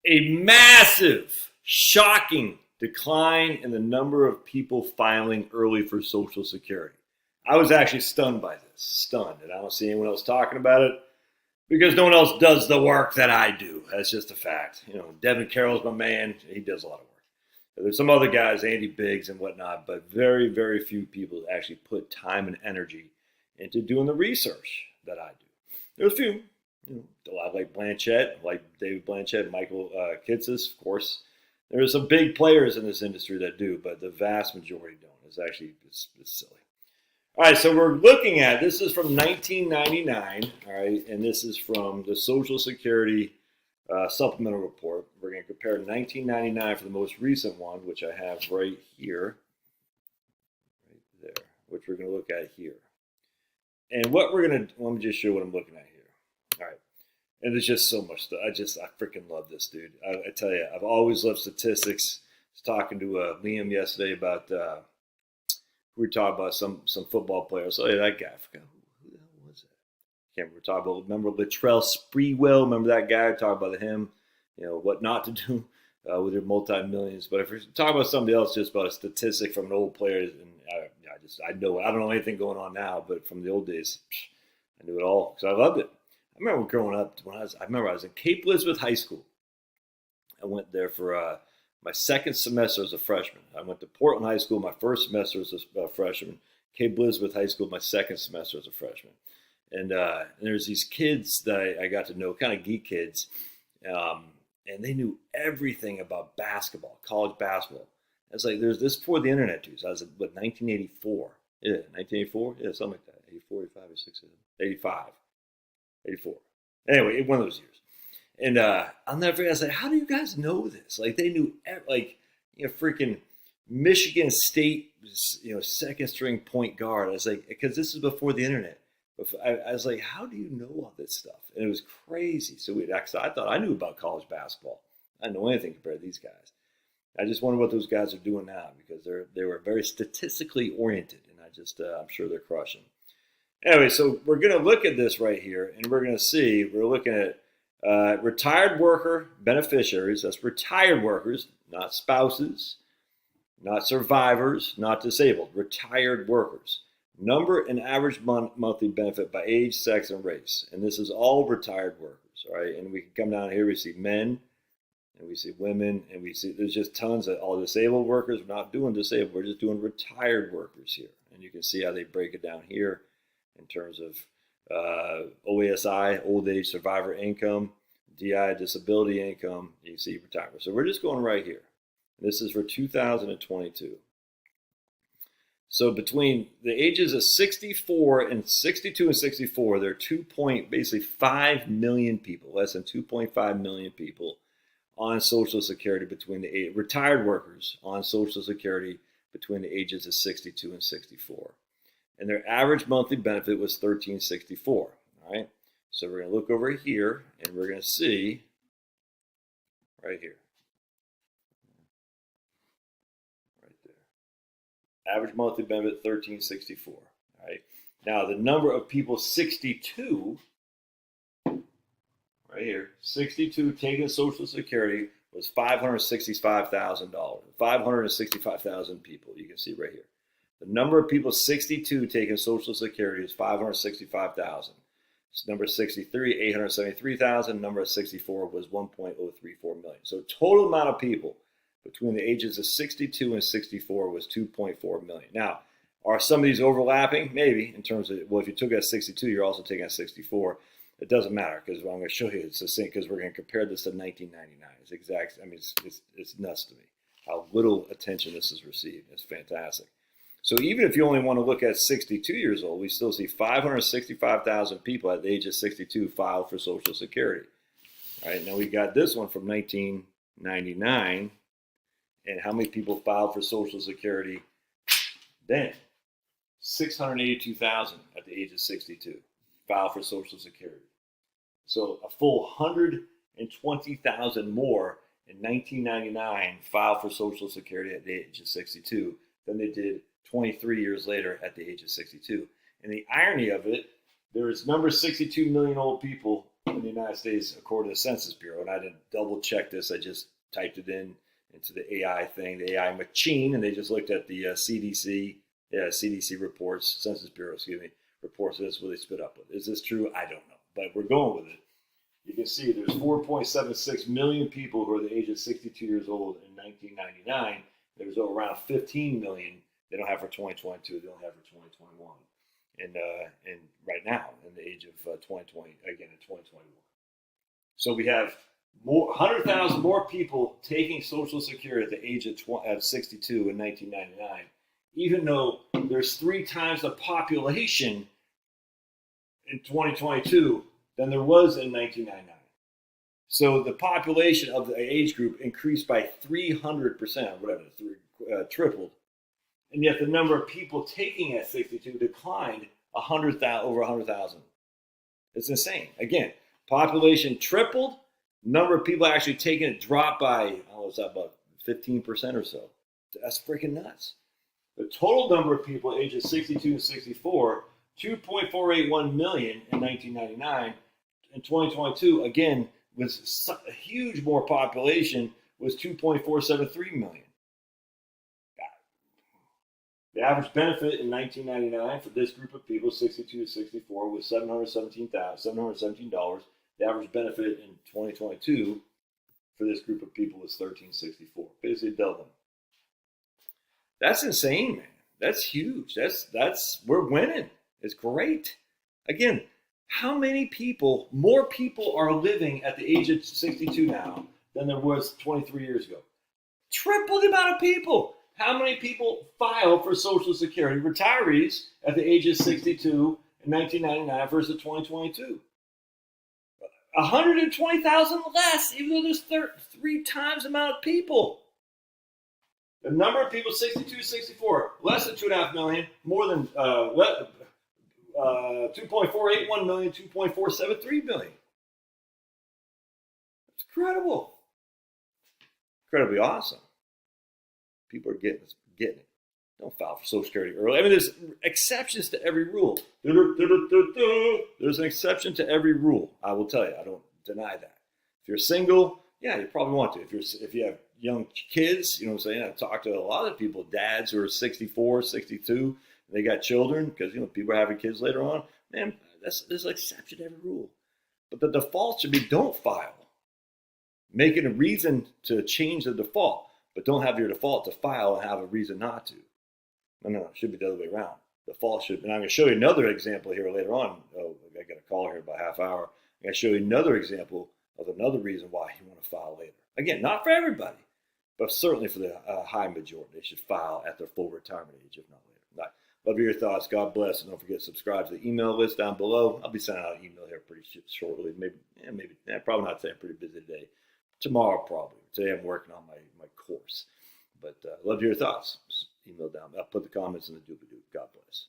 a massive, shocking decline in the number of people filing early for Social Security. I was actually stunned by this, stunned, and I don't see anyone else talking about it because no one else does the work that I do. That's just a fact. You know, Devin Carroll's my man. He does a lot of work. There's some other guys, Andy Biggs and whatnot, but very, very few people actually put time and energy into doing the research that I do. There's a few, you know, a lot like Blanchett, like David Blanchett, Michael Kitces, of course. There's some big players in this industry that do, but the vast majority don't. It's silly. All right, so we're looking at, this is from 1999, all right, and this is from the Social Security supplemental report. We're going to compare 1999 for the most recent one, which I have right here, right there, which we're going to look at here. And what we're going to, let me just show you what I'm looking at here. All right. And there's just so much stuff. I freaking love this, dude. I tell you, I've always loved statistics. I was talking to Liam yesterday about, we were talking about some football players. Oh, yeah, that guy. I forgot who the hell was that? Can't remember. Talking about, remember Latrell Sprewell? Remember that guy? Talking about him, you know, what not to do with your multi-millions. But if we're talking about somebody else, just about a statistic from an old player, and I know, I don't know anything going on now, but from the old days, I knew it all because I loved it. I remember growing up I was in Cape Elizabeth High School. I went there for my second semester as a freshman. I went to Portland High School my first semester as a freshman. Cape Elizabeth High School my second semester as a freshman. And there's these kids that I got to know, kind of geek kids, and they knew everything about basketball, college basketball. I was like, there's this before the internet, too. So I was at, 1984? Yeah, 1984? Yeah, something like that. 84, 85, 86, 85. 84. Anyway, one of those years. And I'll never forget, I was like, how do you guys know this? Like, they knew, like, you know, freaking Michigan State, you know, second string point guard. I was like, because this is before the internet. I was like, how do you know all this stuff? And it was crazy. So I thought I knew about college basketball. I didn't know anything compared to these guys. I just wonder what those guys are doing now because they were very statistically oriented, and I'm sure they're crushing. Anyway, so we're going to look at this right here, and we're going to see, we're looking at retired worker beneficiaries. That's retired workers, not spouses, not survivors, not disabled, retired workers. Number and average monthly benefit by age, sex, and race. And this is all retired workers, all right? And we can come down here, we see men, and we see women, and we see there's just tons of all disabled workers. We're not doing disabled, we're just doing retired workers here. And you can see how they break it down here in terms of OASI, old age survivor income, DI, disability income. You can see retirement. So we're just going right here. This is for 2022. So between the ages of 62 and 64, there are basically 5 million people, less than 2.5 million people on Social Security retired workers on Social Security between the ages of 62 and 64. And their average monthly benefit was $13.64. All right. So we're going to look over here and we're going to see right here. Right there. Average monthly benefit $13.64. All right. Now the number of people 62, right here, 62 taking Social Security was 565,000. 565,000 people. You can see right here. The number of people 62 taking Social Security is 565,000. Number 63, 873,000. Number 64 was 1.034 million. So total amount of people between the ages of 62 and 64 was 2.4 million. Now, are some of these overlapping? Maybe, in terms of, well, if you took it at 62, you're also taking it at 64. It doesn't matter because I'm going to show you it's the same because we're going to compare this to 1999. It's exact. I mean, it's nuts to me how little attention this has received. It's fantastic. So even if you only want to look at 62 years old, we still see 565,000 people at the age of 62 filed for Social Security. All right, now we got this one from 1999, and how many people filed for Social Security then? 682,000 at the age of 62 filed for Social Security. So a full 120,000 more in 1999 filed for Social Security at the age of 62 than they did 23 years later at the age of 62. And the irony of it, there is number 62 million old people in the United States, according to the Census Bureau. And I didn't double check this. I just typed it into the AI thing, the AI machine, and they just looked at the CDC reports, Census Bureau, excuse me, reports. That's what they spit up with. Is this true? I don't know, but we're going with it. You can see there's 4.76 million people who are the age of 62 years old in 1999. There's around 15 million they don't have for 2022. They don't have for 2021. And right now, in the age of 2020, again in 2021. So we have 100,000 more people taking Social Security at the age of 62 in 1999, even though there's 3 times the population in 2022 than there was in 1999. So the population of the age group increased by 300%, whatever, tripled. And yet the number of people taking at 62 declined over 100,000. It's insane. Again, population tripled, number of people actually taking it dropped by, what's that, about 15% or so. That's freaking nuts. The total number of people ages 62 and 64, 2.481 million in 1999. In 2022, again, was a huge more population, was 2.473 million. The average benefit in 1999 for this group of people, 62 to 64, was $717. The average benefit in 2022 for this group of people was $1,364. Basically doubling. That's insane, man. That's huge. That's we're winning. It's great. Again, how many people, more people are living at the age of 62 now than there was 23 years ago? Triple the amount of people. How many people file for Social Security, retirees, at the age of 62 in 1999 versus 2022? 120,000 less, even though there's 3 times the amount of people. The number of people 62 to 64, less than 2.5 million, more than 2.481 million, 2.473 million. It's incredible. Incredibly awesome. People are getting it. Don't file for Social Security early. I mean, there's exceptions to every rule. There's an exception to every rule. I will tell you. I don't deny that. If you're single, yeah, you probably want to. If you have young kids, you know what I'm saying? I've talked to a lot of people, dads who are 64, 62, they got children because, people are having kids later on. Man, there's an exception to every rule. But the default should be don't file. Make it a reason to change the default, but don't have your default to file and have a reason not to. No, it should be the other way around. Default should, and I'm going to show you another example here later on. Oh, I got a call here in about a half hour. I'm going to show you another example of another reason why you want to file later. Again, not for everybody, but certainly for the high majority. They should file at their full retirement age, if not later. Right. Love your thoughts. God bless. And don't forget to subscribe to the email list down below. I'll be sending out an email here pretty shortly. Probably not today. I'm pretty busy today. Tomorrow, probably. Today I'm working on my course. But love your thoughts. Just email down. I'll put the comments in the doobly-doo. God bless.